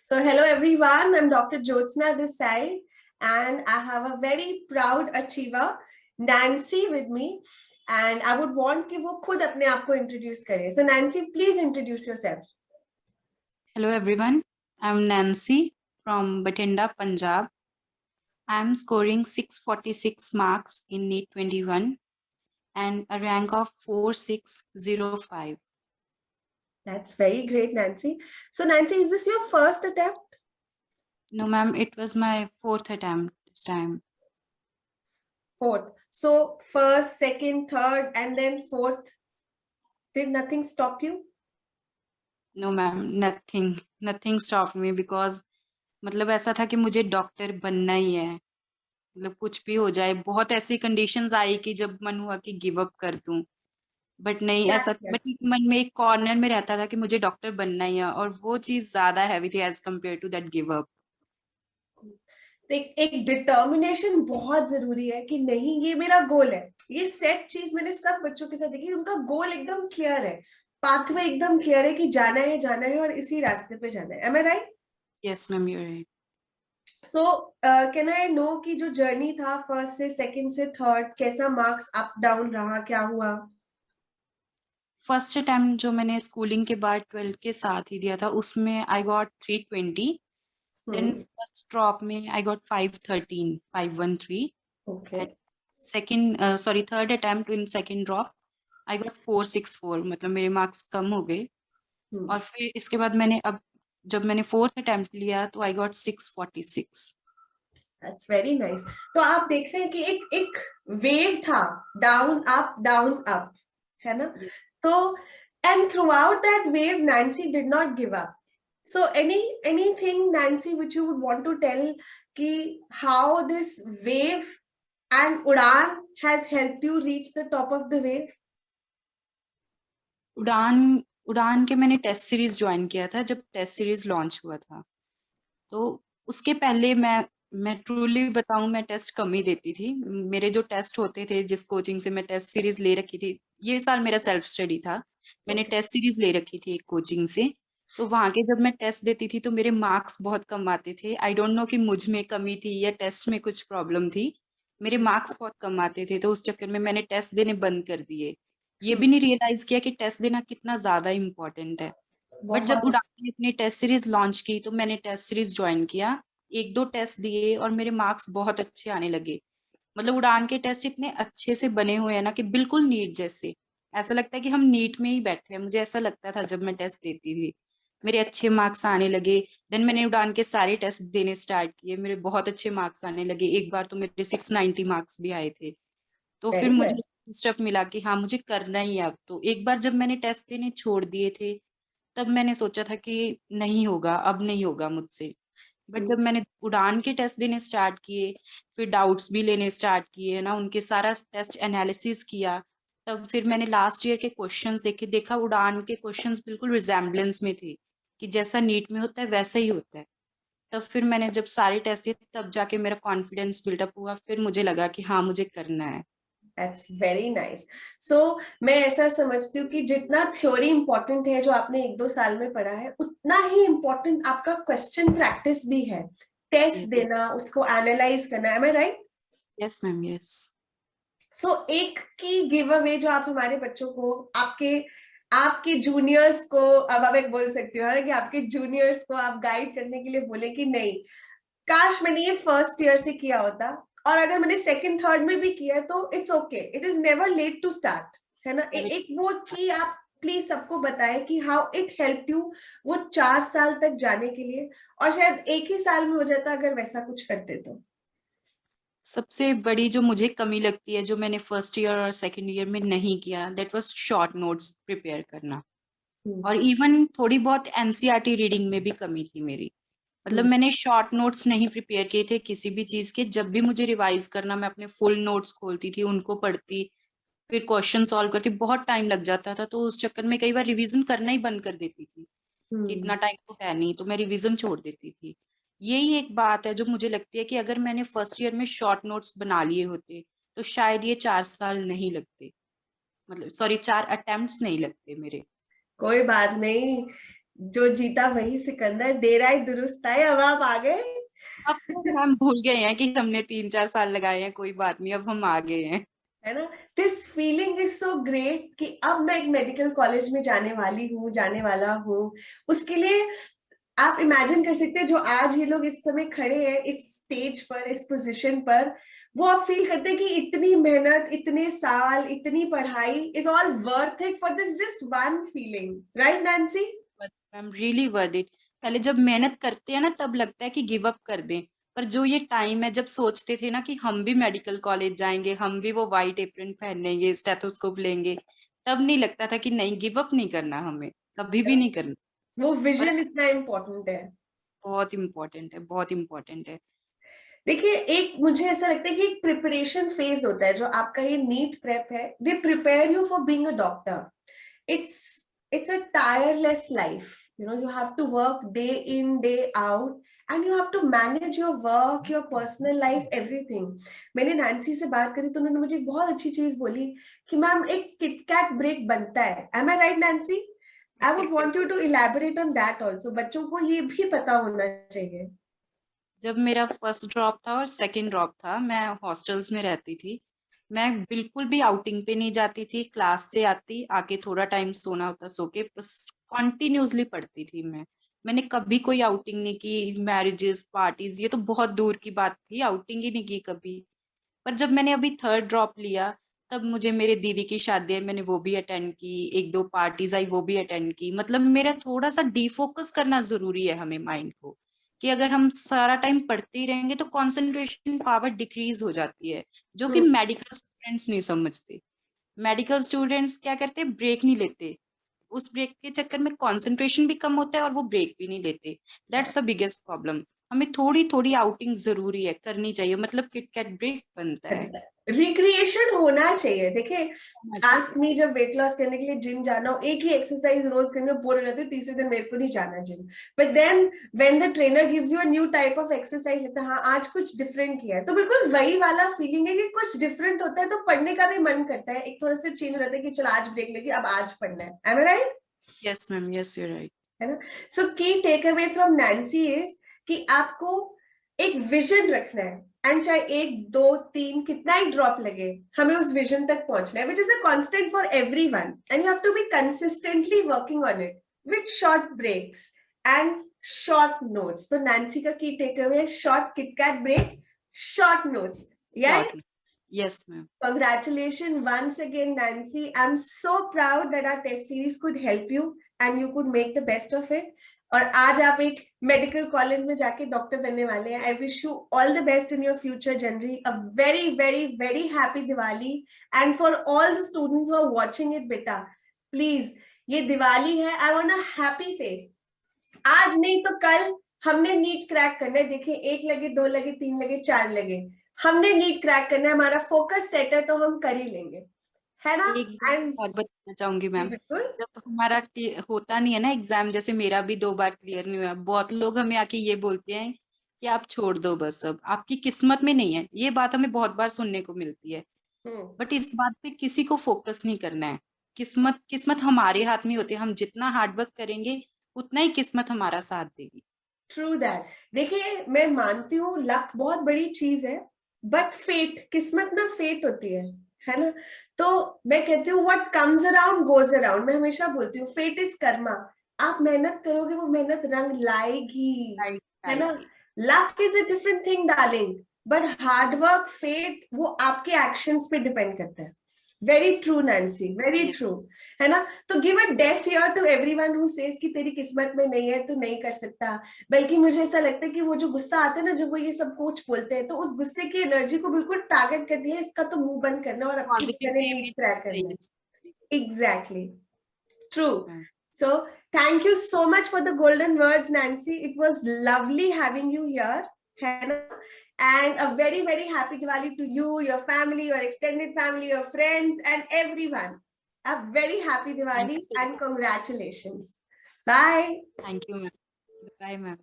So hello everyone, I'm Dr. Jyotsna this side, and I have a very proud achiever, Nancy, with me. And I would want कि वो खुद अपने आप को introduce करे. So Nancy, please introduce yourself. Hello everyone, I'm Nancy from Bathinda, Punjab. I'm scoring 646 marks in NEET 21 and a rank of 4605. That's very great, Nancy. So Nancy, is this your first attempt? No ma'am, it was my fourth attempt this time. Fourth. So first, second, third, and then fourth. Did nothing stop you? No ma'am, nothing stopped me because मतलब ऐसा था कि मुझे doctor बनना ही है, मतलब कुछ भी हो जाए। बहुत ऐसी कंडीशंस आई कि जब मन हुआ कि गिव अप कर दूं, बट नहीं ऐसा। Yes. बट मन में एक कॉर्नर में रहता था कि मुझे डॉक्टर बनना ही है, और वो चीज ज्यादा हैवी थी as compare to that give up. एक डिटर्मिनेशन बहुत जरूरी है कि नहीं ये मेरा गोल है। ये सेट चीज मैंने सब बच्चों के साथ देखी, उनका गोल एकदम क्लियर है, पाथवे एकदम क्लियर है कि जाना है और इसी रास्ते पे जाना है। Am I right? Yes ma'am, you are right. So can I know कि जो जर्नी था फर्स्ट से सेकंड से थर्ड, कैसा मार्क्स अप डाउन रहा, क्या हुआ? फर्स्ट अटेम्प्ट जो मैंने स्कूलिंग के बाद 12th के साथ ही दिया था, उसमें I got 320। Then first drop में I got 513, 513। Okay. And second sorry third attempt in second drop I got 464, मतलब मेरे मार्क्स कम हो गए। और फिर इसके बाद जब मैंने फोर्थ अटेम्प्ट लिया तो I got 646। That's very nice. तो आप देख रहे हैं कि एक एक वेव था, डाउन अप, है ना? तो and throughout that wave Nancy did not give up. So anything Nancy which you would want to tell ki how this wave and Udan has helped you reach the top of the wave? उड़ान के मैंने test series join किया था जब test series launch हुआ था। तो उसके पहले मैं ट्रूली बताऊं, मैं टेस्ट कम ही देती थी। मेरे जो टेस्ट होते थे, जिस कोचिंग से मैं टेस्ट सीरीज ले रखी थी, ये साल मेरा सेल्फ स्टडी था, मैंने टेस्ट सीरीज ले रखी थी एक कोचिंग से। तो वहां के जब मैं टेस्ट देती थी तो मेरे मार्क्स बहुत कम आते थे। आई डोंट नो कि मुझ में कमी थी या टेस्ट में कुछ प्रॉब्लम थी, मेरे मार्क्स बहुत कम आते थे। तो उस चक्कर में मैंने टेस्ट देने बंद कर दिए। ये भी नहीं रियलाइज किया कि टेस्ट देना कितना ज्यादा इम्पोर्टेंट है। बट जब बहुत। उड़ान ने अपनी टेस्ट सीरीज लॉन्च की तो मैंने टेस्ट सीरीज ज्वाइन किया, एक दो टेस्ट दिए और मेरे मार्क्स बहुत अच्छे आने लगे। मतलब उड़ान के टेस्ट इतने अच्छे से बने हुए हैं ना कि बिल्कुल नीट जैसे, ऐसा लगता है कि हम नीट में ही बैठे हैं। मुझे ऐसा लगता था जब मैं टेस्ट देती थी, मेरे अच्छे मार्क्स आने लगे। देन मैंने उड़ान के सारे टेस्ट देने स्टार्ट किए, मेरे बहुत अच्छे मार्क्स आने लगे। एक बार तो मेरे 690 मार्क्स भी आए थे। तो फिर वेरी मुझे नाइस। स्टेप मिला कि हाँ मुझे करना ही है अब। तो एक बार जब मैंने टेस्ट देने छोड़ दिए थे, तब मैंने सोचा था कि नहीं होगा, अब नहीं होगा मुझसे। बट जब मैंने उड़ान के टेस्ट देने स्टार्ट किए, फिर डाउट्स भी लेने स्टार्ट किए ना, उनके सारा टेस्ट एनालिसिस किया, तब फिर मैंने लास्ट ईयर के क्वेश्चंस देखा उड़ान के क्वेश्चंस बिल्कुल रिजेम्बलेंस में थे, कि जैसा नीट में होता है वैसा ही होता है। तब फिर मैंने जब सारे टेस्ट दिए तब जाके मेरा कॉन्फिडेंस बिल्डअप हुआ, फिर मुझे लगा कि हाँ मुझे करना है। That's very nice. सो मैं ऐसा समझती हूँ कि जितना थ्योरी इंपॉर्टेंट है जो आपने एक दो साल में पढ़ा है, उतना ही इंपॉर्टेंट आपका क्वेश्चन प्रैक्टिस भी है, टेस्ट यस, देना, उसको एनालाइज करना। Am I right? Yes ma'am, yes. So एक की गिव अवे जो आप हमारे बच्चों को, आपके आपके जूनियर्स को, अब आप एक बोल सकती हो कि आपके जूनियर्स को आप गाइड करने के लिए बोले कि नहीं, काश मैंने ये फर्स्ट ईयर से किया होता, और अगर मैंने सेकंड थर्ड में भी किया तो it's okay, it is never late to start, है ना? एक वो कि आप प्लीज सबको बताएं कि हाउ इट हेल्प यू वो 4 साल तक जाने के लिए, और शायद एक ही साल में हो जाता अगर वैसा कुछ करते तो। सबसे बड़ी जो मुझे कमी लगती है, जो मैंने फर्स्ट ईयर और सेकंड ईयर में नहीं किया, that was short notes prepare करना। और इवन थोड़ी बहुत एनसीईआरटी रीडिंग में भी कमी थी मेरी। मतलब मैंने शॉर्ट नोट्स नहीं प्रिपेयर किए थे किसी भी चीज के। जब भी मुझे रिवाइज करना, मैं अपने फुल नोट्स खोलती थी, उनको पढ़ती, फिर क्वेश्चन सॉल्व करती। बहुत टाइम लग जाता था, तो उस चक्कर में कई बार रिवीजन करना ही बंद कर देती थी कि इतना टाइम तो है नहीं, तो मैं रिवीजन छोड़ देती थी। यही एक बात है जो मुझे लगती है कि अगर मैंने फर्स्ट ईयर में शॉर्ट नोट्स बना लिए होते तो शायद ये 4 साल नहीं लगते, मतलब सॉरी 4 अटेम्प्ट्स नहीं लगते मेरे। कोई बात नहीं, जो जीता वही सिकंदर, दे रहा है दुरुस्त है। अब आप आ गए। अब तो हम भूल गए हैं कि हमने 3-4 साल लगाए हैं, कोई बात नहीं, अब हम आ गए हैं। है ना। This feeling is so great कि अब मैं एक मेडिकल कॉलेज में जाने वाली हूँ, जाने वाला हूँ। उसके लिए आप इमेजिन कर सकते हैं, जो आज ये लोग इस समय खड़े हैं इस स्टेज पर, इस पोजीशन पर, वो आप फील करते हैं कि इतनी मेहनत, इतने साल, इतनी पढ़ाई is all worth it for this just one feeling, right Nancy? I am really worth it. पहले जब मेहनत करते हैं ना तब लगता है कि गिव अप कर दें, पर जो ये टाइम है जब सोचते थे ना कि हम भी मेडिकल कॉलेज जाएंगे, हम भी वो वाइट एप्रन पहनेंगे, स्टेथोस्कोप लेंगे, तब नहीं लगता था कि नहीं, गिव अप नहीं करना हमें, कभी भी नहीं करना। वो और विजन इतना इम्पोर्टेंट है। बहुत इम्पोर्टेंट है, बहुत इम्पोर्टेंट है। देखिए, एक मुझे ऐसा लगता है कि एक प्रिपरेशन फेज होता है जो आपका ये नीट प्रेप है। They prepare you for being a doctor. it's it's a tireless life. You have to work day in, day out, and you have to manage your work, your personal life, everything. मैंने Nancy से बात करी तो उन्होंने मुझे एक बहुत अच्छी चीज बोली कि मैम एक किटकैट ब्रेक बनता है। Am I right, Nancy? I would want you to elaborate on that also. बच्चों को ये भी पता होना चाहिए। जब मेरा फर्स्ट ड्रॉप था और सेकंड ड्रॉप था, मैं हॉस्टल्स में रहती थी। मैं बिल्कुल भी आउटिंग पे नहीं जाती थी, क्लास से आती, आके थोड़ा टाइम सोना होता सो के, बस कॉन्टिन्यूसली पढ़ती थी मैं। मैंने कभी कोई आउटिंग नहीं की, मैरिजेस पार्टीज ये तो बहुत दूर की बात थी, आउटिंग ही नहीं की कभी। पर जब मैंने अभी थर्ड ड्रॉप लिया, तब मुझे मेरे दीदी की शादी है, मैंने वो भी अटेंड की, एक दो पार्टीज आई वो भी अटेंड की। मतलब मेरा थोड़ा सा डिफोकस करना जरूरी है हमें माइंड को, कि अगर हम सारा टाइम पढ़ते ही रहेंगे तो कंसंट्रेशन पावर डिक्रीज हो जाती है, जो कि मेडिकल स्टूडेंट्स नहीं समझते। मेडिकल स्टूडेंट्स क्या करते हैं, ब्रेक नहीं लेते, उस ब्रेक के चक्कर में कंसंट्रेशन भी कम होता है और वो ब्रेक भी नहीं लेते। That's the biggest problem. हमें थोड़ी थोड़ी आउटिंग जरूरी है, करनी चाहिए, मतलब किटकैट ब्रेक बनता है। रिक्रिएशन होना चाहिए। देखिए, होना आस्क चाहिए। मी, जब वेट लॉस करने के लिए जिम जाना हो, एक ही एक्सरसाइज रोज करने में बोर हो जाते, तीसरे दिन मेरे को नहीं जाना gym. But then when the trainer gives you a new type of exercise, लगता है हाँ आज कुछ डिफरेंट किया है, तो बिल्कुल वही वाला फीलिंग है कि कुछ डिफरेंट होता है तो पढ़ने का भी मन करता है, एक थोड़ा सा चेंज हो जाता है कि चलो आज ब्रेक लेके अब आज पढ़ना है। Am I right? Yes ma'am, yes you right. है ना। So key takeaway from Nancy is कि आपको एक विजन रखना है, एंड चाहे एक दो तीन कितना ही ड्रॉप लगे, हमें उस विजन तक पहुंचना है, which is a constant for everyone, and you have to be consistently working on it with short breaks and short notes. तो नैन्सी का की टेक अवे है short KitKat break, short notes. Yeah. Shortly. Yes ma'am. Congratulations once again, Nancy. I'm so proud that our test series could help you and you could make the best of it. और आज आप एक medical college में जाके doctor बनने वाले हैं। I wish you all the best in your future journey. A very very very happy Diwali, and for all the students who are watching it, बेटा प्लीज, ये दिवाली है, I want a happy face. आज नहीं तो कल हमने नीट क्रैक करना है। देखिए, एक लगे, दो लगे, तीन लगे, चार लगे, हमने नीट क्रैक करना है। हमारा फोकस सेट है तो हम कर ही लेंगे, है ना। एक बात एंड और बताना चाहूंगी मैम, बिल्कुल। जब हमारा होता नहीं है ना एग्जाम, जैसे मेरा भी 2 बार क्लियर नहीं हुआ, बहुत लोग हमें आके ये बोलते हैं कि आप छोड़ दो बस, अब आपकी किस्मत में नहीं है। ये बात हमें बहुत बार सुनने को मिलती है, बट इस बात पे किसी को फोकस नहीं करना है। किस्मत किस्मत हमारे हाथ में होती है, हम जितना हार्डवर्क करेंगे उतना ही किस्मत हमारा साथ देगी। True that. देखिए, मैं मानती हूँ लक बहुत बड़ी चीज है, बट फेट, किस्मत ना फेट होती है ना। तो मैं कहती हूँ what comes around goes around. मैं हमेशा बोलती हूँ फेट इज कर्मा। आप मेहनत करोगे, वो मेहनत रंग लाएगी, राइट, है ना। आएगी। Luck is a different thing darling, but hard work, fate, वो आपके एक्शंस पे डिपेंड करता है। Very true Nancy, very Yes, true. है ना। तो give a deaf ear to everyone who says कि तेरी किस्मत में नहीं है, तू नहीं कर सकता। बल्कि मुझे ऐसा लगता है कि वो जो गुस्सा आता है ना, जब वो ये सब कुछ बोलते हैं, तो उस गुस्से की एनर्जी को बिल्कुल टारगेट कर दिया, इसका तो मुंह बंद करना और अब पॉजिटिव मैंने वे नीट में क्रैक करना चाहिए। है। Exactly true. Yes, ma'am. So thank you so much for the golden words, Nancy. It was lovely having you here, Hannah. And a very, very happy Diwali to you, your family, your extended family, your friends, and everyone. A very happy Thank Diwali you so and much. congratulations. Bye. Thank you, ma'am. Bye, ma'am.